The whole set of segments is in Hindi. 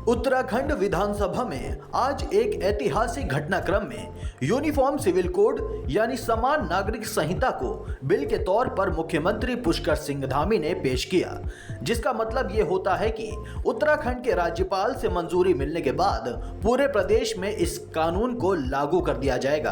उत्तराखंड विधानसभा में आज एक ऐतिहासिक घटनाक्रम में यूनिफॉर्म सिविल कोड यानी समान नागरिक संहिता को बिल के तौर पर मुख्यमंत्री पुष्कर सिंह धामी ने पेश किया, जिसका मतलब ये होता है कि उत्तराखंड के राज्यपाल से मंजूरी मिलने के बाद पूरे प्रदेश में इस कानून को लागू कर दिया जाएगा।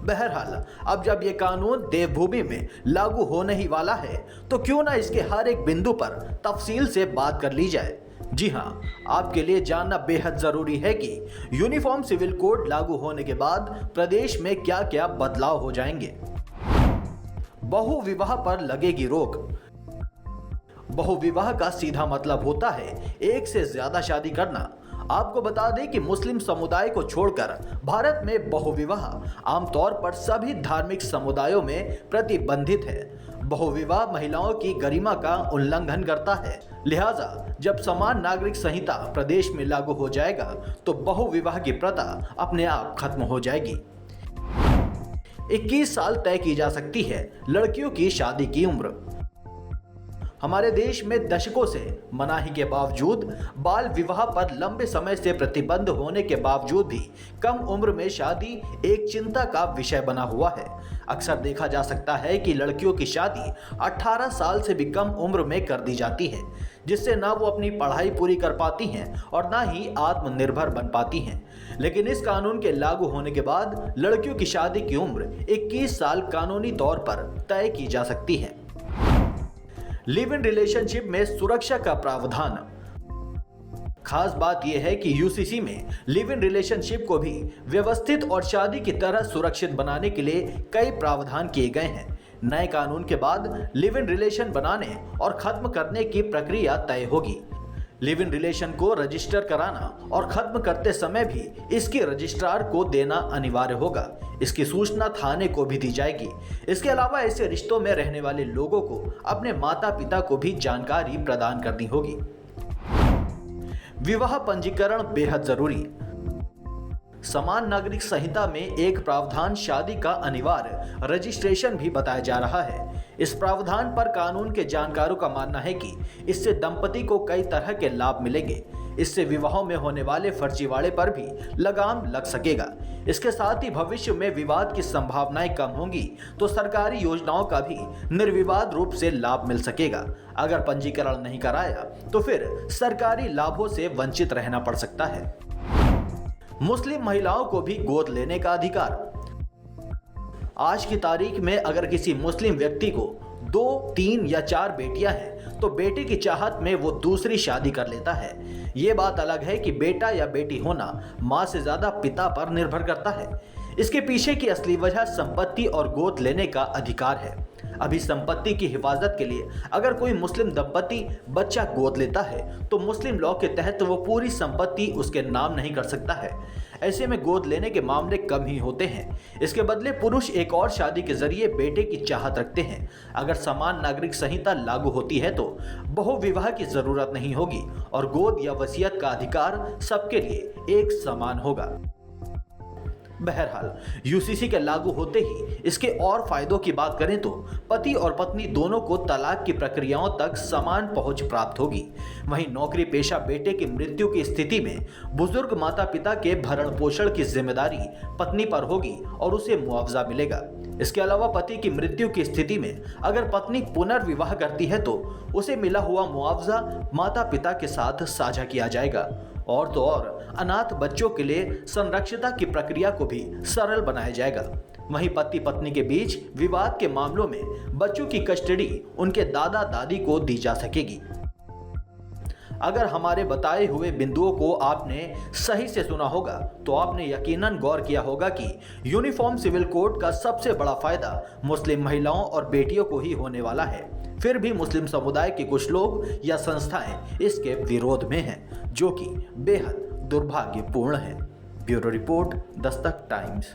बहरहाल अब जब ये कानून देवभूमि में लागू होने ही वाला है तो क्यों ना इसके हर एक बिंदु पर तफसील से बात कर ली जाए। जी हाँ, आपके लिए जानना बेहद जरूरी है कि यूनिफॉर्म सिविल कोड लागू होने के बाद प्रदेश में क्या क्या बदलाव हो जाएंगे। बहुविवाह पर लगेगी रोक। बहुविवाह का सीधा मतलब होता है एक से ज्यादा शादी करना। आपको बता दें कि मुस्लिम समुदाय को छोड़कर भारत में बहुविवाह आमतौर पर सभी धार्मिक समुदायों में प्रतिबंधित है। बहुविवाह महिलाओं की गरिमा का उल्लंघन करता है, लिहाजा जब समान नागरिक संहिता प्रदेश में लागू हो जाएगा तो बहुविवाह की प्रथा अपने आप खत्म हो जाएगी। 21 साल तय की जा सकती है लड़कियों की शादी की उम्र। हमारे देश में दशकों से मनाही के बावजूद बाल विवाह पर लंबे समय से प्रतिबंध होने के बावजूद भी कम उम्र में शादी एक चिंता का विषय बना हुआ है। अक्सर देखा जा सकता है कि लड़कियों की शादी 18 साल से भी कम उम्र में कर दी जाती है, जिससे ना वो अपनी पढ़ाई पूरी कर पाती हैं और ना ही आत्मनिर्भर बन पाती हैं। लेकिन इस कानून के लागू होने के बाद लड़कियों की शादी की उम्र 21 साल कानूनी तौर पर तय की जा सकती है। लिव इन रिलेशनशिप में सुरक्षा का प्रावधान। खास बात यह है कि यूसीसी में लिव इन रिलेशनशिप को भी व्यवस्थित और शादी की तरह सुरक्षित बनाने के लिए कई प्रावधान किए गए हैं। नए कानून के बाद लिव इन रिलेशन बनाने और खत्म करने की प्रक्रिया तय होगी। लिव इन रिलेशन को रजिस्टर कराना और खत्म करते समय भी इसकी रजिस्ट्रार को देना अनिवार्य होगा। इसकी सूचना थाने को भी दी जाएगी। इसके अलावा ऐसे रिश्तों में रहने वाले लोगों को अपने माता पिता को भी जानकारी प्रदान करनी होगी। विवाह पंजीकरण बेहद जरूरी। समान नागरिक संहिता में एक प्रावधान शादी का अनिवार्य रजिस्ट्रेशन भी बताया जा रहा है। इस प्रावधान पर कानून के जानकारों का मानना है कि इससे दंपति को कई तरह के लाभ मिलेंगे। इससे विवाहों में होने वाले फर्जीवाड़े पर भी लगाम लग सकेगा। इसके साथ ही भविष्य में विवाद की संभावनाएं कम होंगी तो सरकारी योजनाओं का भी निर्विवाद रूप से लाभ मिल सकेगा। अगर पंजीकरण नहीं कराया तो फिर सरकारी लाभों से वंचित रहना पड़ सकता है। मुस्लिम महिलाओं को भी गोद लेने का अधिकार। आज की तारीख में अगर किसी मुस्लिम व्यक्ति को 2, 3 या 4 बेटियां हैं तो बेटे की चाहत में वो दूसरी शादी कर लेता है। ये बात अलग है कि बेटा या बेटी होना माँ से ज्यादा पिता पर निर्भर करता है। इसके पीछे की असली वजह संपत्ति और गोद लेने का अधिकार है। अभी संपत्ति की हिफाजत के लिए अगर कोई मुस्लिम दंपति बच्चा गोद लेता है तो मुस्लिम लॉ के तहत वो पूरी संपत्ति उसके नाम नहीं कर सकता है। ऐसे में गोद लेने के मामले कम ही होते हैं। इसके बदले पुरुष एक और शादी के जरिए बेटे की चाहत रखते हैं। अगर समान नागरिक संहिता लागू होती है तो बहुविवाह की जरूरत नहीं होगी और गोद या वसीयत का अधिकार सबके लिए एक समान होगा। बहरहाल यूसीसी के लागू होते ही इसके और फायदों की बात करें तो पति और पत्नी दोनों को तलाक की प्रक्रियाओं तक समान पहुंच प्राप्त होगी। वहीं नौकरी पेशा बेटे की मृत्यु की स्थिति में बुजुर्ग माता पिता के भरण पोषण की जिम्मेदारी पत्नी पर होगी और उसे मुआवजा मिलेगा। इसके अलावा पति की मृत्यु की स्थिति में अगर पत्नी पुनर्विवाह करती है तो उसे मिला हुआ मुआवजा माता पिता के साथ साझा किया जाएगा। और तो और अनाथ बच्चों के लिए संरक्षिता की प्रक्रिया को भी सरल बनाया जाएगा। वहीं पति पत्नी के बीच विवाद के मामलों में बच्चों की कस्टडी उनके दादा दादी को दी जा सकेगी। अगर हमारे बताए हुए बिंदुओं को आपने सही से सुना होगा तो आपने यकीनन गौर किया होगा कि यूनिफॉर्म सिविल कोड का सबसे बड़ा फायदा मुस्लिम महिलाओं और बेटियों को ही होने वाला है। फिर भी मुस्लिम समुदाय के कुछ लोग या संस्थाएं इसके विरोध में हैं, जो कि बेहद दुर्भाग्यपूर्ण है। Bureau report, Dastak times.